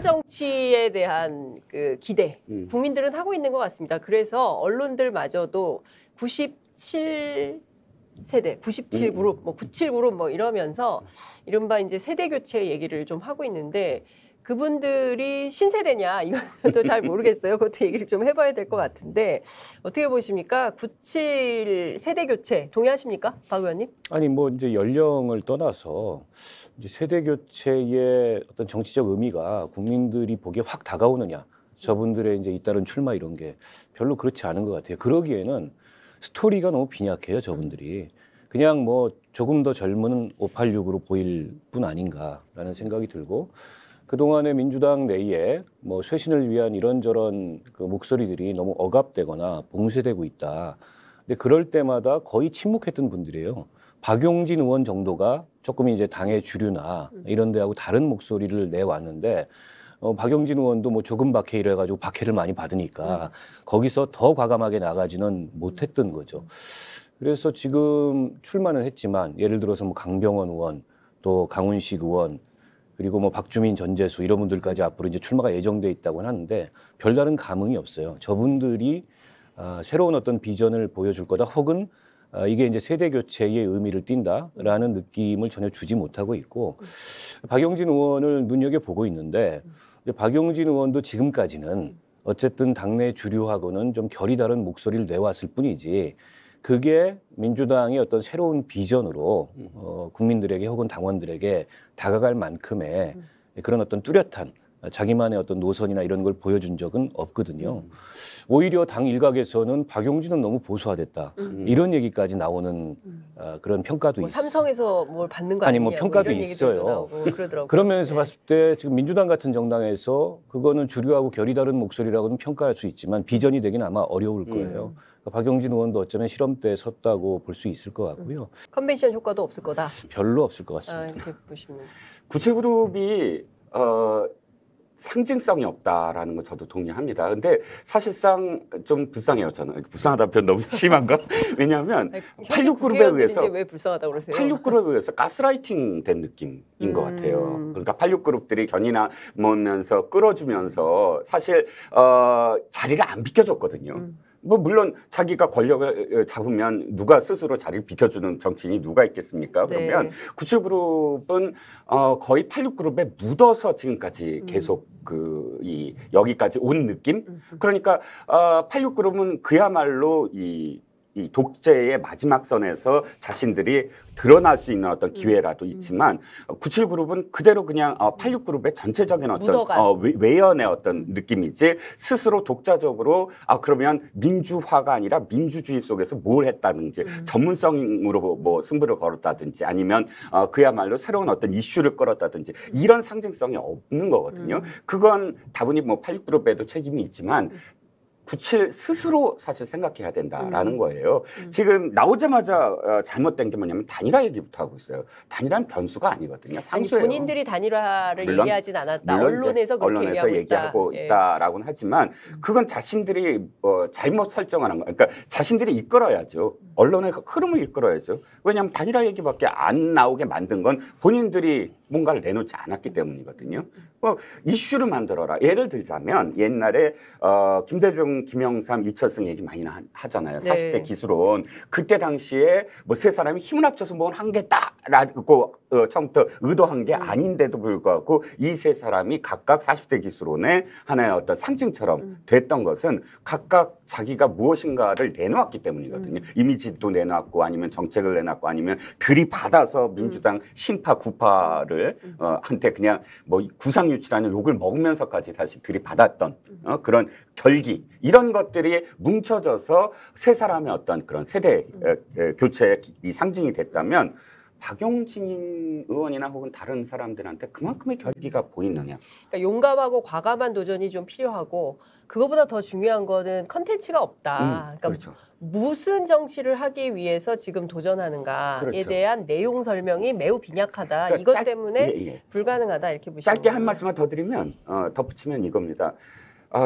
정치에 대한 그 기대 국민들은 하고 있는 것 같습니다. 그래서 언론들마저도 97세대, 97그룹, 뭐 97그룹 뭐 이러면서 이른바 이제 세대 교체 얘기를 좀 하고 있는데 그분들이 신세대냐 이것도 잘 모르겠어요. 그것도 얘기를 좀 해봐야 될 것 같은데 어떻게 보십니까? 97 세대 교체 동의하십니까, 박 의원님? 아니 뭐 이제 연령을 떠나서 이제 세대 교체의 어떤 정치적 의미가 국민들이 보기에 확 다가오느냐, 저분들의 이제 잇따른 출마 이런 게 별로 그렇지 않은 것 같아요. 그러기에는 스토리가 너무 빈약해요, 저분들이. 그냥 뭐 조금 더 젊은 586으로 보일 뿐 아닌가라는 생각이 들고. 그동안의 민주당 내에 뭐 쇄신을 위한 이런저런 그 목소리들이 너무 억압되거나 봉쇄되고 있다. 근데 그럴 때마다 거의 침묵했던 분들이에요. 박용진 의원 정도가 조금 이제 당의 주류나 이런 데하고 다른 목소리를 내왔는데 박용진 의원도 뭐 조금 박해 이래가지고 박해를 많이 받으니까 거기서 더 과감하게 나가지는 못했던 거죠. 그래서 지금 출마는 했지만 예를 들어서 뭐 강병원 의원 또 강훈식 의원 그리고 뭐 박주민, 전재수 이런 분들까지 앞으로 이제 출마가 예정돼 있다고 하는데 별다른 감흥이 없어요. 저분들이 새로운 어떤 비전을 보여줄 거다, 혹은 이게 이제 세대 교체의 의미를 띈다라는 느낌을 전혀 주지 못하고 있고, 박용진 의원을 눈여겨 보고 있는데 박용진 의원도 지금까지는 어쨌든 당내 주류하고는 좀 결이 다른 목소리를 내왔을 뿐이지. 그게 민주당의 어떤 새로운 비전으로 국민들에게 혹은 당원들에게 다가갈 만큼의 그런 어떤 뚜렷한 자기만의 어떤 노선이나 이런 걸 보여준 적은 없거든요. 오히려 당 일각에서는 박용진은 너무 보수화됐다. 이런 얘기까지 나오는 그런 평가도 뭐 있어요. 삼성에서 뭘 받는 거 아니 아니냐, 뭐 평가도 뭐 이런 있어요. 그러더라고요. 그러면서 네. 봤을 때 지금 민주당 같은 정당에서 그거는 주류하고 결이 다른 목소리라고는 평가할 수 있지만 비전이 되긴 아마 어려울 거예요. 그러니까 박용진 의원도 어쩌면 실험대에 섰다고 볼 수 있을 것 같고요. 컨벤션 효과도 없을 거다. 별로 없을 것 같습니다. 이렇게 보시면. 97그룹이 상징성이 없다라는 거 저도 동의합니다. 근데 사실상 좀 불쌍해요, 저는. 불쌍하다 표현 너무 심한가? 왜냐하면 86그룹에 의해서 왜 불쌍하다고 그러세요? 86그룹에 의해서 가스라이팅 된 느낌인 것 같아요. 그러니까 86그룹들이 견인하면서 끌어주면서 사실 자리를 안 비켜줬거든요. 뭐 물론 자기가 권력을 잡으면 누가 스스로 자리를 비켜주는 정치인이 누가 있겠습니까? 그러면 97그룹은 거의 86그룹에 묻어서 지금까지 계속 여기까지 온 느낌? 그러니까 86그룹은 그야말로 이 독재의 마지막 선에서 자신들이 드러날 수 있는 어떤 기회라도 있지만 97그룹은 그대로 그냥 86그룹의 전체적인 어떤 외연의 어떤 느낌이지 스스로 독자적으로 그러면 민주화가 아니라 민주주의 속에서 뭘 했다든지 전문성으로 뭐 승부를 걸었다든지 아니면 그야말로 새로운 어떤 이슈를 끌었다든지 이런 상징성이 없는 거거든요. 그건 다분히 뭐 86그룹에도 책임이 있지만 97 스스로 사실 생각해야 된다라는 거예요. 지금 나오자마자 잘못된 게 뭐냐면 단일화 얘기부터 하고 있어요. 단일화는 변수가 아니거든요. 상수예요. 아니, 본인들이 단일화를 얘기하진 않았다. 언론에서 얘기하고 있다라고는 하지만 그건 자신들이 잘못 설정하는 거. 그러니까 자신들이 이끌어야죠. 언론의 흐름을 이끌어야죠. 왜냐하면 단일화 얘기밖에 안 나오게 만든 건 본인들이 뭔가를 내놓지 않았기 때문이거든요. 이슈를 만들어라. 예를 들자면 옛날에 김대중, 김영삼, 이철승 얘기 많이 하잖아요. 40대 기수론. 그때 당시에 뭐 세 사람이 힘을 합쳐서 뭘 하겠다라고 처음부터 의도한 게 아닌데도 불구하고 이 세 사람이 각각 40대 기수론의 하나의 어떤 상징처럼 됐던 것은 각각 자기가 무엇인가를 내놓았기 때문이거든요. 이미지도 내놨고 아니면 정책을 내놨고 아니면 들이받아서 민주당 신파 구파를 한테 그냥 뭐 구상유치라는 욕을 먹으면서까지 다시 들이받았던 그런 결기 이런 것들이 뭉쳐져서 세 사람의 어떤 그런 세대 교체의 이 상징이 됐다면 박용진 의원이나 혹은 다른 사람들한테 그만큼의 결기가 보이느냐. 그러니까 용감하고 과감한 도전이 좀 필요하고 그거보다 더 중요한 거는 컨텐츠가 없다. 그러니까 그렇죠. 무슨 정치를 하기 위해서 지금 도전하는가에 대한 내용 설명이 매우 빈약하다. 그러니까 이것 때문에 불가능하다 이렇게 보시면 짧게 한 말씀만 더 드리면 덧붙이면 이겁니다.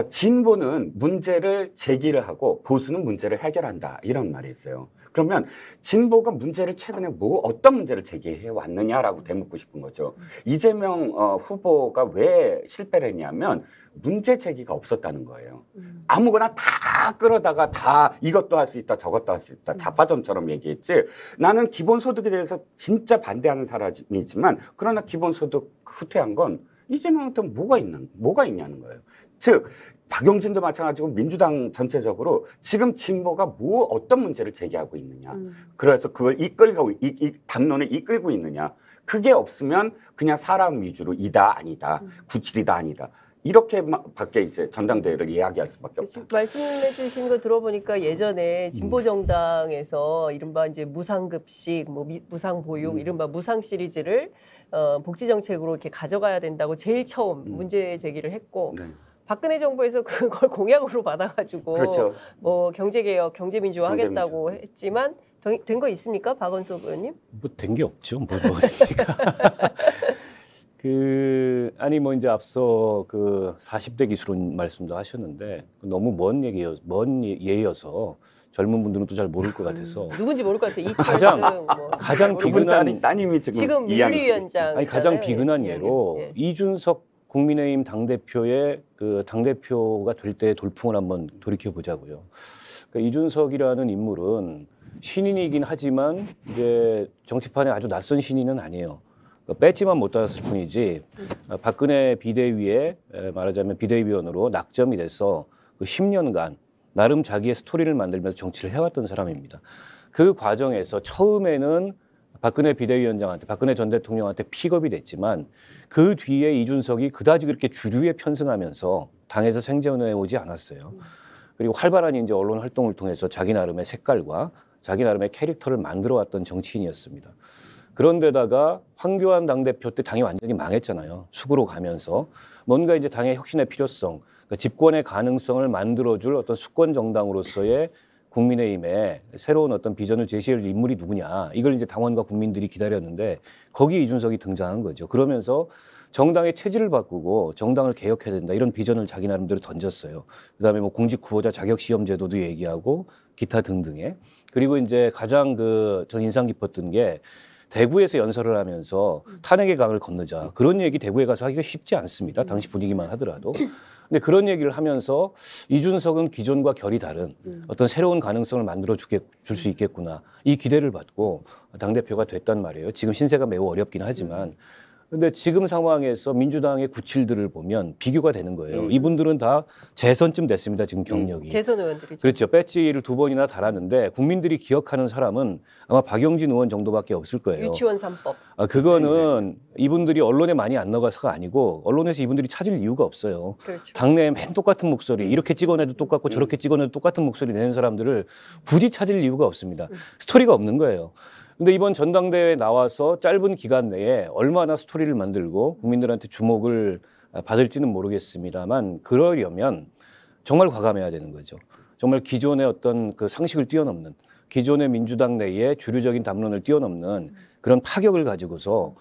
진보는 문제를 제기를 하고 보수는 문제를 해결한다. 이런 말이 있어요. 그러면 진보가 문제를 최근에 어떤 문제를 제기해 왔느냐라고 되묻고 싶은 거죠. 이재명 후보가 왜 실패를 했냐면 문제 제기가 없었다는 거예요. 아무거나 다 끌어다가 다 이것도 할 수 있다 저것도 할 수 있다 자파점처럼 얘기했지. 나는 기본소득에 대해서 진짜 반대하는 사람이지만 그러나 기본소득 후퇴한 건 이재명한테 뭐가 있냐는 거예요. 즉 박용진도 마찬가지고 민주당 전체적으로 지금 진보가 어떤 문제를 제기하고 있느냐. 그래서 그걸 이 담론을 이끌고 있느냐. 그게 없으면 그냥 사람 위주로 이다 아니다. 97이다 아니다. 이렇게밖에 이제 전당대회를 이야기할 수밖에 없다. 지금 말씀해주신 거 들어보니까 예전에 진보 정당에서 이른바 이제 무상급식, 뭐 무상 보육, 이른바 무상 시리즈를 복지 정책으로 이렇게 가져가야 된다고 제일 처음 문제 제기를 했고. 네. 박근혜 정부에서 그걸 공약으로 받아가지고 그렇죠. 뭐 경제개혁, 경제민주화 하겠다고 했지만 된 거 있습니까, 박원석 의원님? 뭐 된 게 없죠. 뭐 됩니까? 아니 뭐 이제 앞서 그 40대 기술은 말씀도 하셨는데 너무 먼 예여서 젊은 분들은 또 잘 모를 것 같아서 누군지 모를 것 같아요. 가장 비근한 따님이 지금 윤리위원장 아니 가장 비근한 예로 예. 이준석 국민의힘 당대표의 그 당대표가 될 때의 돌풍을 한번 돌이켜 보자고요. 그러니까 이준석이라는 인물은 신인이긴 하지만 이제 정치판에 아주 낯선 신인은 아니에요. 배지만 못 받았을 뿐이지 박근혜 비대위에 말하자면 비대위원으로 낙점이 돼서 그 10년간 나름 자기의 스토리를 만들면서 정치를 해왔던 사람입니다. 그 과정에서 처음에는 박근혜 비대위원장한테 박근혜 전 대통령한테 픽업이 됐지만 그 뒤에 이준석이 그다지 그렇게 주류에 편승하면서 당에서 생존해 오지 않았어요. 그리고 활발한 이제 언론 활동을 통해서 자기 나름의 색깔과 자기 나름의 캐릭터를 만들어왔던 정치인이었습니다. 그런데다가 황교안 당대표 때 당이 완전히 망했잖아요. 숙으로 가면서 뭔가 이제 당의 혁신의 필요성, 그러니까 집권의 가능성을 만들어줄 어떤 수권 정당으로서의 국민의힘에 새로운 어떤 비전을 제시할 인물이 누구냐. 이걸 이제 당원과 국민들이 기다렸는데 거기에 이준석이 등장한 거죠. 그러면서 정당의 체질을 바꾸고 정당을 개혁해야 된다. 이런 비전을 자기 나름대로 던졌어요. 그다음에 뭐 공직 후보자 자격 시험 제도도 얘기하고 기타 등등의. 그리고 이제 가장 전 인상 깊었던 게 대구에서 연설을 하면서 탄핵의 강을 건너자. 그런 얘기 대구에 가서 하기가 쉽지 않습니다. 당시 분위기만 하더라도. 근데 그런 얘기를 하면서 이준석은 기존과 결이 다른 어떤 새로운 가능성을 만들어 줄 수 있겠구나. 이 기대를 받고 당대표가 됐단 말이에요. 지금 신세가 매우 어렵긴 하지만. 근데 지금 상황에서 민주당의 구칠들을 보면 비교가 되는 거예요. 이분들은 다 재선쯤 됐습니다. 지금 경력이. 재선 의원들이죠. 그렇죠. 배지를 2번이나 달았는데 국민들이 기억하는 사람은 아마 박용진 의원 정도밖에 없을 거예요. 유치원 3법. 그거는 이분들이 언론에 많이 안 나가서가 아니고 언론에서 이분들이 찾을 이유가 없어요. 그렇죠. 당내에 맨 똑같은 목소리, 이렇게 찍어내도 똑같고 저렇게 찍어내도 똑같은 목소리 내는 사람들을 굳이 찾을 이유가 없습니다. 스토리가 없는 거예요. 근데 이번 전당대회에 나와서 짧은 기간 내에 얼마나 스토리를 만들고 국민들한테 주목을 받을지는 모르겠습니다만 그러려면 정말 과감해야 되는 거죠. 정말 기존의 어떤 그 상식을 뛰어넘는 기존의 민주당 내의 주류적인 담론을 뛰어넘는 그런 파격을 가지고서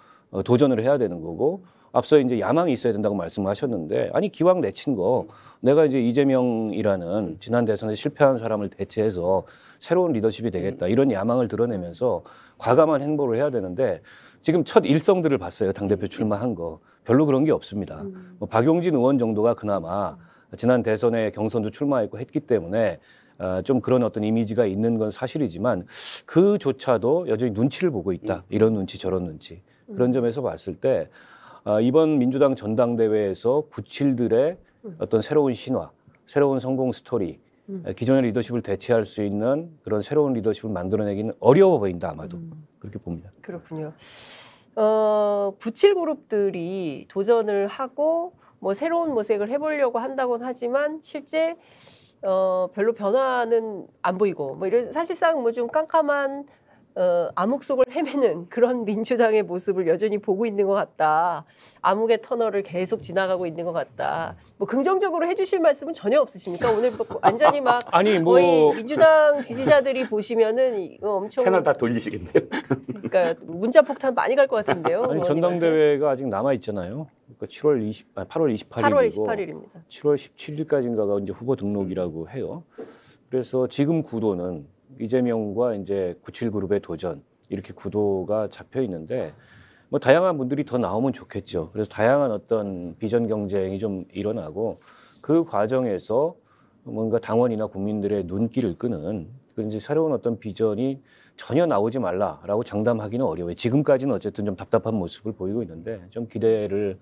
도전을 해야 되는 거고 앞서 이제 야망이 있어야 된다고 말씀하셨는데 아니 기왕 내친 거 내가 이제 이재명이라는 지난 대선에 실패한 사람을 대체해서 새로운 리더십이 되겠다 이런 야망을 드러내면서 과감한 행보를 해야 되는데 지금 첫 일성들을 봤어요. 당대표 출마한 거 별로 그런 게 없습니다. 뭐 박용진 의원 정도가 그나마 지난 대선에 경선도 출마했고 했기 때문에 좀 그런 어떤 이미지가 있는 건 사실이지만 그조차도 여전히 눈치를 보고 있다. 이런 눈치 저런 눈치 그런 점에서 봤을 때 이번 민주당 전당대회에서 97들의 어떤 새로운 신화, 새로운 성공 스토리, 기존의 리더십을 대체할 수 있는 그런 새로운 리더십을 만들어내기는 어려워 보인다 아마도 그렇게 봅니다. 그렇군요. 97 그룹들이 도전을 하고 뭐 새로운 모색을 해보려고 한다고는 하지만 실제 별로 변화는 안 보이고 뭐 이런 사실상 뭐 좀 깜깜한 암흑 속을 헤매는 그런 민주당의 모습을 여전히 보고 있는 것 같다. 암흑의 터널을 계속 지나가고 있는 것 같다. 뭐 긍정적으로 해주실 말씀은 전혀 없으십니까? 오늘 완전히 막 아니 뭐 거의 민주당 지지자들이 보시면은 이거 엄청 채널 다 돌리시겠네요. 그러니까 문자 폭탄 많이 갈 것 같은데요. 아니 의원님한테. 전당대회가 아직 남아 있잖아요. 그러니까 8월 28일이고 8월 28일입니다. 7월 17일까지인가가 이제 후보 등록이라고 해요. 그래서 지금 구도는 이재명과 이제 97그룹의 도전 이렇게 구도가 잡혀 있는데 뭐 다양한 분들이 더 나오면 좋겠죠. 그래서 다양한 어떤 비전 경쟁이 좀 일어나고 그 과정에서 뭔가 당원이나 국민들의 눈길을 끄는 그 이제 새로운 어떤 비전이 전혀 나오지 말라라고 장담하기는 어려워요. 지금까지는 어쨌든 좀 답답한 모습을 보이고 있는데 좀 기대를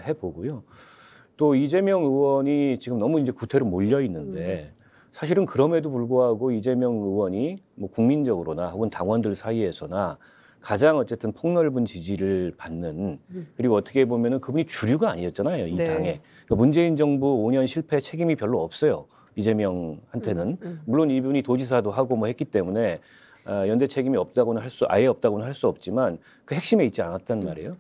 해보고요. 또 이재명 의원이 지금 너무 이제 구태로 몰려 있는데 사실은 그럼에도 불구하고 이재명 의원이 뭐 국민적으로나 혹은 당원들 사이에서나 가장 어쨌든 폭넓은 지지를 받는 그리고 어떻게 보면은 그분이 주류가 아니었잖아요. 이 네. 당에. 그러니까 문재인 정부 5년 실패 책임이 별로 없어요. 이재명한테는. 물론 이분이 도지사도 하고 뭐 했기 때문에 연대 책임이 없다고는 아예 없다고는 할 수 없지만 그 핵심에 있지 않았단 말이에요.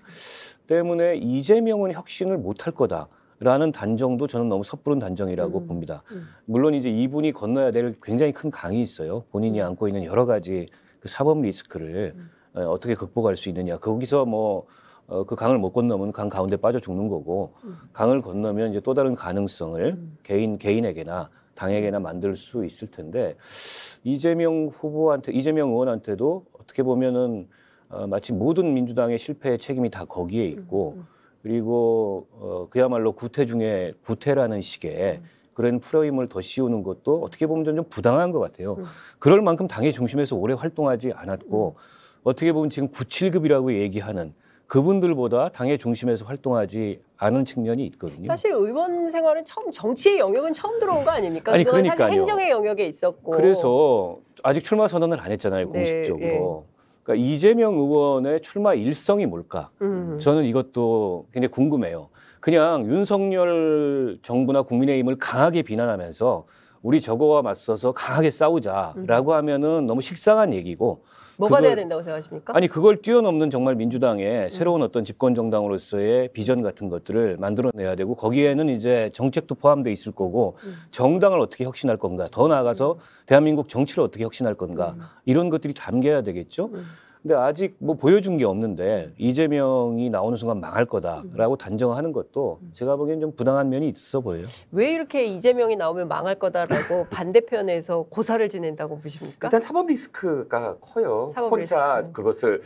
때문에 이재명은 혁신을 못할 거다라는 단정도 저는 너무 섣부른 단정이라고 봅니다. 물론 이제 이분이 건너야 될 굉장히 큰 강이 있어요. 본인이 안고 있는 여러 가지 그 사법 리스크를 어떻게 극복할 수 있느냐. 거기서 뭐 그 강을 못 건너면 강 가운데 빠져 죽는 거고 강을 건너면 이제 또 다른 가능성을 개인에게나 당에게나 만들 수 있을 텐데 이재명 의원한테도 어떻게 보면은 마치 모든 민주당의 실패의 책임이 다 거기에 있고 그리고 그야말로 구태 중에 구태라는 식의 그런 프레임을 더 씌우는 것도 어떻게 보면 좀 부당한 것 같아요. 그럴 만큼 당의 중심에서 오래 활동하지 않았고 어떻게 보면 지금 97급이라고 얘기하는 그분들보다 당의 중심에서 활동하지 않은 측면이 있거든요. 사실 의원 생활은 정치의 영역은 처음 들어온 거 아닙니까? 아니, 그건 사실 그러니까요. 행정의 영역에 있었고. 그래서 아직 출마 선언을 안 했잖아요, 네, 공식적으로. 그러니까 이재명 의원의 출마 일성이 뭘까? 저는 이것도 굉장히 궁금해요. 그냥 윤석열 정부나 국민의힘을 강하게 비난하면서 우리 저거와 맞서서 강하게 싸우자라고 하면은 너무 식상한 얘기고 뭐가 돼야 된다고 생각하십니까? 아니 그걸 뛰어넘는 정말 민주당의 새로운 어떤 집권 정당으로서의 비전 같은 것들을 만들어내야 되고 거기에는 이제 정책도 포함돼 있을 거고 정당을 어떻게 혁신할 건가 더 나아가서 대한민국 정치를 어떻게 혁신할 건가 이런 것들이 담겨야 되겠죠. 근데 아직 뭐 보여준 게 없는데 이재명이 나오는 순간 망할 거다라고 단정하는 것도 제가 보기엔 좀 부당한 면이 있어 보여요. 왜 이렇게 이재명이 나오면 망할 거다라고 반대편에서 고사를 지낸다고 보십니까? 일단 사법 리스크가 커요. 사법 혼자 리스크. 그것을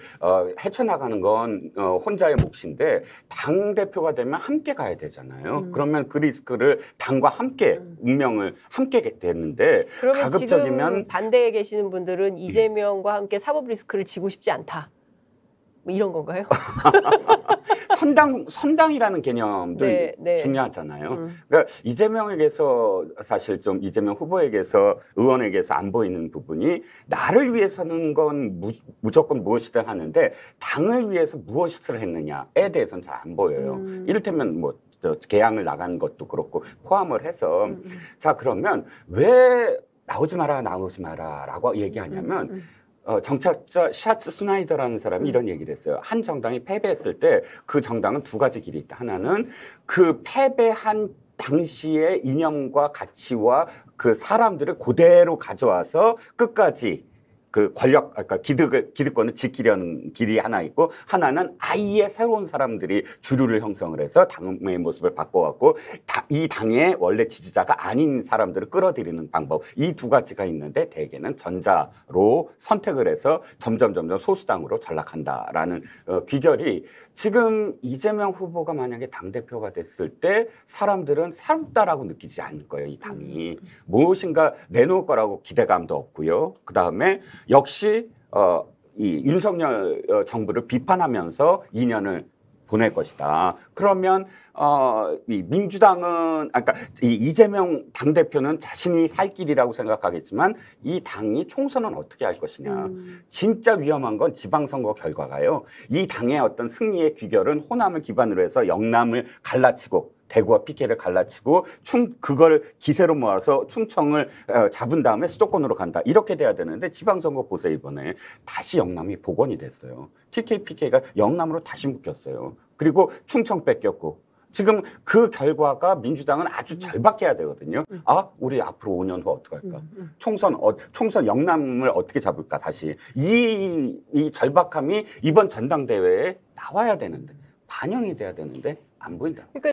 헤쳐나가는 건 혼자의 몫인데 당 대표가 되면 함께 가야 되잖아요. 그러면 그 리스크를 당과 함께 운명을 함께 됐는데 그러면 가급적이면 지금 반대에 계시는 분들은 이재명과 함께 사법 리스크를 지고 싶지 않다. 뭐 이런 건가요? 선당이라는 개념도 네, 네. 중요하잖아요. 그러니까 이재명에게서 사실 좀 이재명 후보에게서 의원에게서 안 보이는 부분이 나를 위해서는 건 무조건 무엇이든 하는데 당을 위해서 무엇을 했느냐에 대해서는 잘 안 보여요. 이를테면 뭐 개항을 나간 것도 그렇고 포함을 해서 자 그러면 왜 나오지 마라라고 얘기하냐면 정착자 샤츠 스나이더라는 사람이 이런 얘기를 했어요. 한 정당이 패배했을 때 그 정당은 두 가지 길이 있다. 하나는 그 패배한 당시의 이념과 가치와 그 사람들을 그대로 가져와서 끝까지 그 그러니까 기득권을 지키려는 길이 하나 있고 하나는 아예 새로운 사람들이 주류를 형성을 해서 당의 모습을 바꿔갖고 이 당의 원래 지지자가 아닌 사람들을 끌어들이는 방법 이 두 가지가 있는데 대개는 전자로 선택을 해서 점점 소수당으로 전락한다라는 귀결이 지금 이재명 후보가 만약에 당대표가 됐을 때 사람들은 새롭다라고 느끼지 않을 거예요. 이 당이 무엇인가 내놓을 거라고 기대감도 없고요. 그다음에 역시 이 윤석열 정부를 비판하면서 2년을 보낼 것이다. 그러면 이 민주당은 아까 이 이재명 당대표는 자신이 살 길이라고 생각하겠지만 이 당이 총선은 어떻게 할 것이냐. 진짜 위험한 건 지방선거 결과가요. 이 당의 어떤 승리의 귀결은 호남을 기반으로 해서 영남을 갈라치고 대구와 PK를 갈라치고 그걸 기세로 모아서 충청을 잡은 다음에 수도권으로 간다. 이렇게 돼야 되는데 지방선거 보세요. 이번에 다시 영남이 복원이 됐어요. TK, PK가 영남으로 다시 묶였어요. 그리고 충청 뺏겼고 지금 그 결과가 민주당은 아주 절박해야 되거든요. 아, 우리 앞으로 5년 후 어떻게 할까? 총선 영남을 어떻게 잡을까? 다시 이 절박함이 이번 전당대회에 나와야 되는데 반영이 돼야 되는데 안 보인다. 그러니까